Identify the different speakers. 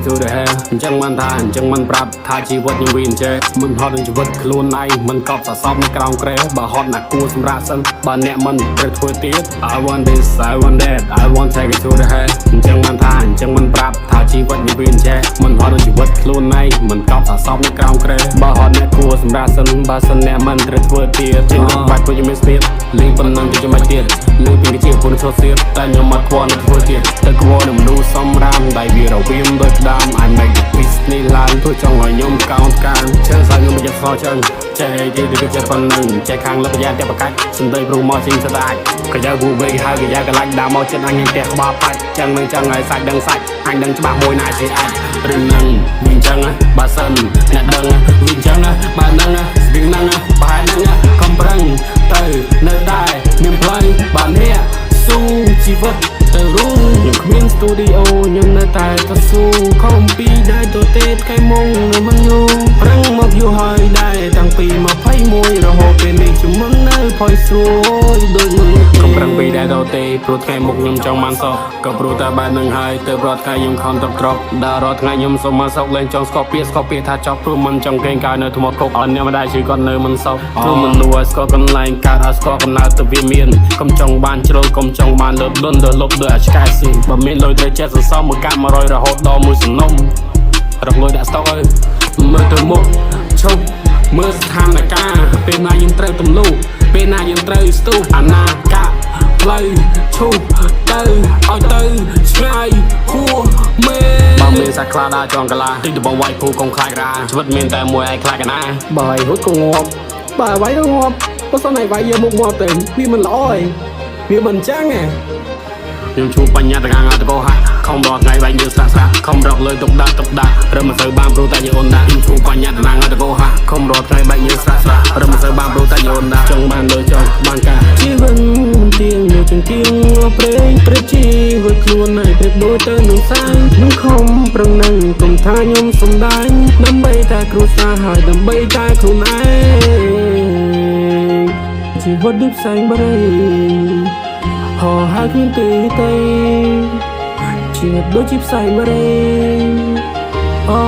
Speaker 1: to the hair ចឹងមិនថាចឹងមិនប្រាប់ថាជីវិតខ្ញុំវាអញ្ចេះមិនហត់នឹងជីវិតខ្លួនឯងមិនកប់សរសពនៅក្រោមក្រែបើហត់ណាគួរសម្រាប់សិនបើអ្នកមិនត្រូវធ្វើទៀត I want this I want that I want take it to the head ចឹងមិនថាចឹងមិនប្រាប់ថាជីវិតខ្ញុំវាអញ្ចេះមិនហត់នឹងជីវិតខ្លួនឯងមិនកប់សរសពនៅក្រោមក្រែបើហត់អ្នកគួរសម្រាប់សិនបើសិនអ្នកមិនត្រូវធ្វើទៀតចឹងបាច់ពួកខ្ញុំមានស្ទាបលេងប៉ុណ្ណឹងទៅចាំមិនទៀតលើពីជាពុនឈុតទៀតតែខ្ញុំអត់ខ្វល់នឹងធ្វើទៀតតែខ្វល់នឹងមនុស្សសំរាមដៃវារវាមដូចដើម I make the peace នេះឡើងធ្វើចង់ឲ្យខ្ញុំកោតកានជើងស្អខ្ញុំមិនយកស្អចឹងចេះទីទៅចិត្តប៉ុណ្ណឹងចេះខាងលបយ៉ាតែបកាច់សំដីព្រោះមកស៊ីងស្ដាច់ក៏យកវូវេហើយកយ៉ាកលាច់ដើមមកចិត្តអញផ្ទះក្បាលបាច់ចឹងនឹងចឹងឲ្យសាច់ដឹងសាច់អញដឹងច្បាស់មួយណាជាអាចរឿងហ្នឹងវាចឹងបើសិនអ្នកដឹងវាចឹងបើហ្នឹងស្ទៀងហ្នឹងបែរហ្នឹងខំប្រឹងទៅនៅតែមានផ្លូវបើនេះស៊ូជីវិតទៅរួមខ្ញុំគ្មានស្ទូឌីអូខ្ញុំនៅតែតស៊ូខំពីដែរទៅទេថ្ងៃមុងនៅមិនយូរប្រឹងមកយូរហើយដែរតាំងពី21រហូតពេលនេះជំននៅផុយស្រួយដូចមិនកំប្រឹងពីដែរទៅទេព្រោះថ្ងៃមុខខ្ញុំចង់បានសោះក៏ព្រោះតែបែបនឹងហើយទៅរត់ថ្ងៃខ្ញុំខំតបត្រប់ដល់រត់ថ្ងៃខ្ញុំសុំមកសោកលេងចង់ស្កប់ពីថាចប់ព្រោះមិនចង់កេងកាយនៅថ្មគុកអត់អ្នកមិនដែរជឿគាត់នៅមិនសោកព្រោះមិនលួឲ្យស្កប់កន្លែងកើតឲ្យស្កប់កំណើតទៅវាមានកុំចង់បានជ្រុលកុំចង់បានលើបលុនទៅលុបដោយអាឆ្កែស៊ីបើមានលុយត្រូវចេះសន្សំមួយកាក់100រហូតដល់មួយសំណុំរកលុយដាក់ស្តុកអើយមើលទៅមុខឈប់មើលស្ថានភាពពេលណាយើងត្រូវទម្លុះពេលណាយើងត្រូវស្ទុះអនាគតផ្លូវឈប់ទៅឲ្យទៅឆ្ងាយហួមេបើមានសាច់ខ្លាដើរចងកាឡាទីដបងវាយភូកុំខ្លាចរាជីវិតមានតែមួយឯងខ្លាចកណាបើឲ្យរួចក៏ងាប់បើវាយក៏ងាប់បើសិនឲ្យវាយយកមុខងាប់ទៅវាមិនល្អឯងវាមិនចឹងឯងខ្ញុំជួបបញ្ហាទាំងអាតកោហាក់ខំរត់ថ្ងៃបែកយើងស្រាក់ខំរកលើទុកដាក់រឹមមិនសូវបានព្រោះតែយើងអូនដាក់ខ្ញុំជួបបញ្ហាទាំងអាតកោហាក់ខំរត់ថ្ងៃបែកយើងស្រាក់រឹមមិនសូវបានព្រោះតែយើងអូនដាក់ចង់បានលើចង់បានការជីវិតមិនទៀងនៅចង្គៀងព្រេងព្រឹកជីវិតខ្លួនឯងប្រៀបដូចទៅនឹងសាយខ្ញុំខំប្រឹងនឹងកុំថាខ្ញុំសំដាយដើម្បីតែគ្រួសារហើយដើម្បីតែខ្លួនឯងជីវិតដូចផ្សែងបរិយហោហើយគ្មានទីទៅជីវិតដូចជាផ្សែងបរិយអូ